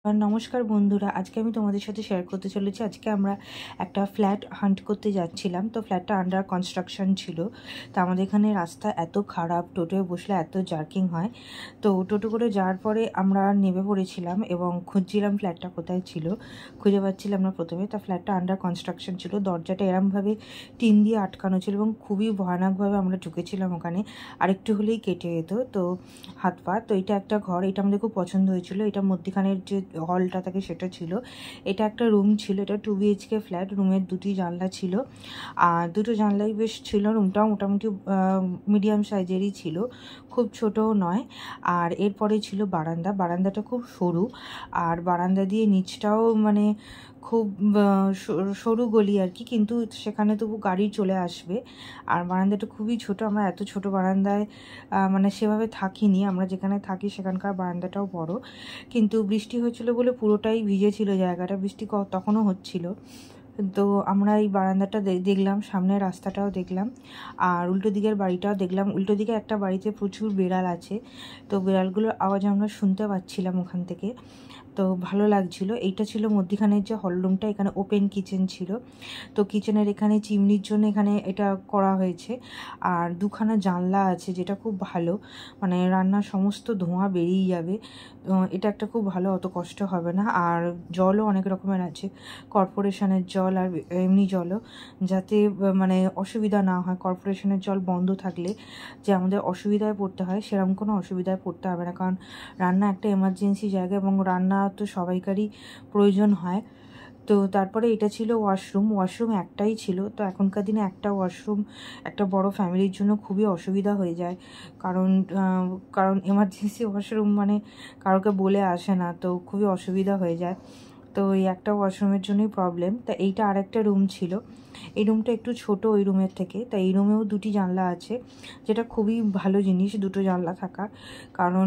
নমস্কার বন্ধুরা, আজকে আমি তোমাদের সাথে শেয়ার করতে চলেছি। আজকে আমরা একটা ফ্ল্যাট হান্ট করতে যাচ্ছিলাম। তো ফ্ল্যাটটা আন্ডার কনস্ট্রাকশন ছিল। তো আমাদের এখানে রাস্তা এত খারাপ, টোটোয় বসলে এত জার্কিং হয়। তো টোটো করে যাওয়ার পরে আমরা নেমে পড়েছিলাম এবং খুঁজছিলাম ফ্ল্যাটটা কোথায় ছিল, খুঁজে পাচ্ছিলাম না প্রথমে। তা ফ্ল্যাটটা আন্ডার কনস্ট্রাকশন ছিল, দরজাটা এরমভাবে টিন দিয়ে আটকানো ছিল এবং খুবই ভয়ানকভাবে আমরা ঢুকেছিলাম ওখানে। আরেকটু হলেই কেটে যেত তো হাত পা। তো এটা একটা ঘর, এটা আমাদের খুব পছন্দ হয়েছিল। এটা মধ্যখানের যে হলটা থাকে সেটা ছিল। এটা একটা রুম ছিল, এটা 2 BHK ফ্ল্যাট। রুমের দুটি জানলা ছিল, আর দুটো জানলাই বেশ ছিল। রুমটাও মোটামুটি মিডিয়াম সাইজেরই ছিল, খুব ছোটও নয়। আর এরপরে ছিল বারান্দা। বারান্দাটা খুব সরু, আর বারান্দা দিয়ে নিচটাও মানে খুব সরু গলি আর কি, কিন্তু সেখানে তবু গাড়ি চলে আসবে। আর বারান্দাটা খুবই ছোট। আমরা এত ছোট বারান্দায় মানে সেভাবে থাকিনি। আমরা যেখানে থাকি সেখানকার বারান্দাটাও বড়, কিন্তু বৃষ্টি হয়েছিল বলে পুরোটাই ভিজেছিল জায়গাটা। বৃষ্টি তখনও হচ্ছিল। তো আমরা এই বারান্দাটা দেখলাম, সামনের রাস্তাটাও দেখলাম, আর উল্টো দিকের বাড়িটাও দেখলাম। উল্টো দিকে একটা বাড়িতে প্রচুর বিড়াল আছে, তো বিড়ালগুলোর আওয়াজ আমরা শুনতে পাচ্ছিলাম ওখান থেকে। তো ভালো লাগছিল। এইটা ছিল মধ্যখানের যে হল রুমটা, এখানে ওপেন কিচেন ছিল। তো কিচেনের এখানে চিমনির জন্য এখানে এটা করা হয়েছে। আর দুখানা জানলা আছে, যেটা খুব ভালো, মানে রান্নার সমস্ত ধোঁয়া বেরিয়ে যাবে। এটা একটা খুব ভালো, অত কষ্ট হবে না। আর জলও অনেক রকমের আছে, কর্পোরেশনের জল আর এমনি জলও, যাতে মানে অসুবিধা না হয়। কর্পোরেশনের জল বন্ধ থাকলে যে আমাদের অসুবিধায় পড়তে হয়, সেরকম কোনো অসুবিধায় পড়তে হবে না, কারণ রান্না একটা এমার্জেন্সি জায়গা এবং রান্না তো সবাইকারই প্রয়োজন হয়। তো তারপরে এটা ছিল ওয়াশরুম। ওয়াশরুম একটাই ছিল। তো এখনকার দিনে একটা ওয়াশরুম একটা বড় ফ্যামিলির জন্য খুবই অসুবিধা হয়ে যায়, কারণ কারণ এমার্জেন্সি ওয়াশরুম মানে কারোকে বলে আসে না, তো খুবই অসুবিধা হয়ে যায়। তো এই একটা ওয়াশরুমের জন্যই প্রবলেম। তা এইটা আরেকটা রুম ছিল। এই রুমটা একটু ছোট ওই রুমের থেকে। তাই এই রুমেও দুটি জানলা আছে, যেটা খুবই ভালো জিনিস দুটো জানলা থাকা, কারণ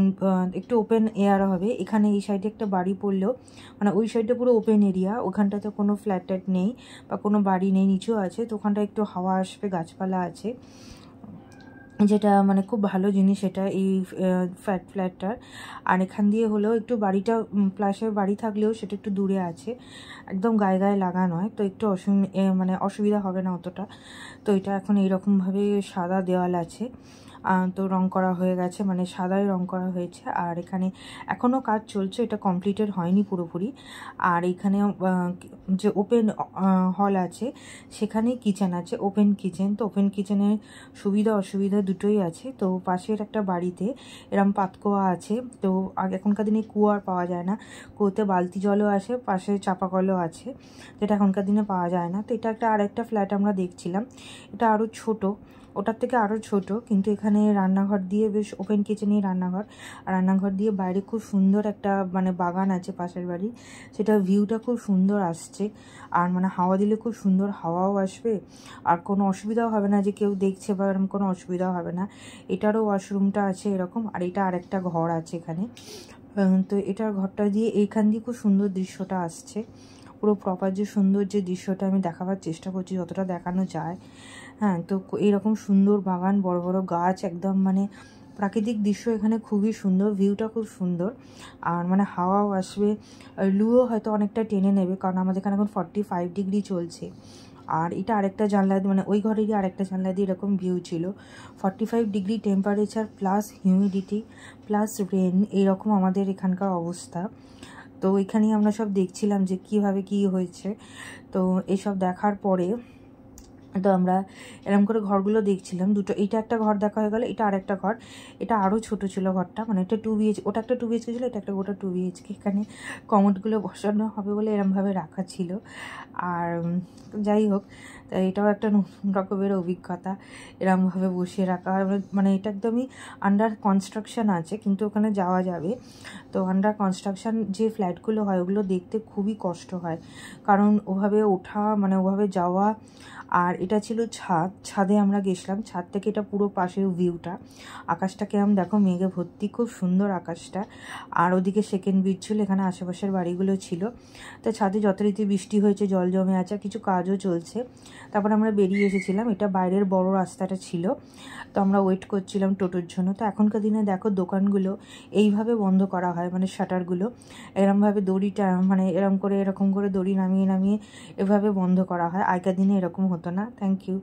একটু ওপেন এয়ার হবে। এখানে এই সাইডে একটা বাড়ি পড়লেও, মানে ওই সাইডটা পুরো ওপেন এরিয়া, ওখানটাতে কোনো ফ্ল্যাট ট্যাট নেই বা কোনো বাড়ি নেই, নিচেও আছে। তো ওখানটা একটু হাওয়া আসবে, গাছপালা আছে, যেটা মানে খুব ভালো জিনিস এটা এই ফ্ল্যাটটার। আর এখান দিয়ে হলেও একটু বাড়িটা প্লাসের বাড়ি থাকলেও সেটা একটু দূরে আছে, একদম গায়ে গায়ে লাগা নয়, তো একটু মানে অসুবিধা হবে না অতটা। তো এটা এখন এইরকমভাবে সাদা দেওয়াল আছে, তো রং করা হয়ে গেছে, মানে সাদাই রং করা হয়েছে। আর এখানে এখনও কাজ চলছে, এটা কমপ্লিটেড হয়নি পুরোপুরি। আর এখানে যে ওপেন হল আছে সেখানেই কিচেন আছে, ওপেন কিচেন। তো ওপেন কিচেনের সুবিধা অসুবিধা দুটোই আছে। তো পাশের একটা বাড়িতে এরম পাতকুয়া আছে। তো এখনকার দিনে কুয়া আর পাওয়া যায় না, কুয়োতে বালতি জলও আসে, পাশে চাপা কলও আছে, যেটা এখনকার দিনে পাওয়া যায় না। তো এটা একটা আরেকটা ফ্ল্যাট আমরা দেখছিলাম, এটা আরও ছোট, ওটার থেকে আরও ছোট, কিন্তু এখানে রান্নাঘর দিয়ে বেশ ওপেন কিচেনেই রান্নাঘর। আর রান্নাঘর দিয়ে বাইরে খুব সুন্দর একটা মানে বাগান আছে পাশের বাড়ি, সেটা ভিউটা খুব সুন্দর আসছে। আর মানে হাওয়া দিলে খুব সুন্দর হাওয়াও আসবে, আর কোনো অসুবিধাও হবে না যে কেউ দেখছে বা এরকম কোনো অসুবিধাও হবে না। এটারও ওয়াশরুমটা আছে এরকম, আর এটা আরেকটা ঘর আছে এখানে। তো এটার ঘরটা দিয়ে এইখান দিয়ে খুব সুন্দর দৃশ্যটা আসছে, পুরো প্রপার যে সুন্দর যে দৃশ্যটা আমি দেখাবার চেষ্টা করছি যতটা দেখানো যায়। হ্যাঁ, তো এইরকম সুন্দর বাগান, বড় বড় গাছ, একদম মানে প্রাকৃতিক দৃশ্য এখানে খুবই সুন্দর, ভিউটা খুব সুন্দর। আর মানে হাওয়াও আসবে, লুও হয়তো অনেকটা টেনে নেবে, কারণ আমাদের এখানে এখন 45 ডিগ্রি চলছে। আর এটা আরেকটা জানলা, মানে ওই ঘরেরই আরেকটা জানলা দিয়ে এরকম ভিউ ছিল। 45 degree temperature plus humidity plus rain, এইরকম আমাদের এখানকার অবস্থা। তো এখানেই আমরা সব দেখছিলাম যে কিভাবে কি হয়েছে। তো এইসব দেখার পরে তো আমরা এরকম করে ঘরগুলো দেখছিলাম। দুটো, এটা একটা ঘর দেখা হয়ে গেলো, এটা আরেকটা ঘর। এটা আরও ছোট ছিল ঘরটা, মানে এটা 2 BHK, ওটা একটা 2 BHK ছিল, এটা একটা গোটা 2 BHK। এখানে কমোডগুলো বসানো হবে বলে এরমভাবে রাখা ছিল। আর যাই হোক, এটাও একটা নতুন রকমের অভিজ্ঞতা, এরমভাবে বসিয়ে রাখা। মানে এটা একদমই আন্ডার কনস্ট্রাকশান আছে, কিন্তু ওখানে যাওয়া যাবে। তো আন্ডার কনস্ট্রাকশান যে ফ্ল্যাটগুলো হয় ওগুলো দেখতে খুবই কষ্ট হয়, কারণ ওভাবে ওঠা মানে ওভাবে যাওয়া। আর এটা ছিল ছাদ, ছাদে আমরা গেছিলাম। ছাদ থেকে এটা পুরো পাশের ভিউটা, আকাশটাকে আমি দেখো মেঘে ভর্তি, খুব সুন্দর আকাশটা। আর ওদিকে সেকেন্ড বিচ ছিল, এখানে আশেপাশের বাড়িগুলো ছিল। তো ছাদে যথারীতি বৃষ্টি হয়েছে, জল জমে আছে, আর কিছু কাজও চলছে। তারপর আমরা বেরিয়ে এসেছিলাম, এটা বাইরের বড় রাস্তাটা ছিল। তো আমরা ওয়েট করছিলাম টোটোর জন্য। তো এখনকার দিনে দেখো দোকানগুলো এইভাবে বন্ধ করা হয়, মানে শাটারগুলো এরমভাবে দড়িটা, মানে এরকম করে দড়ি নামিয়ে নামিয়ে এভাবে বন্ধ করা হয়। আগেকার দিনে এরকম হতো না। Thank you.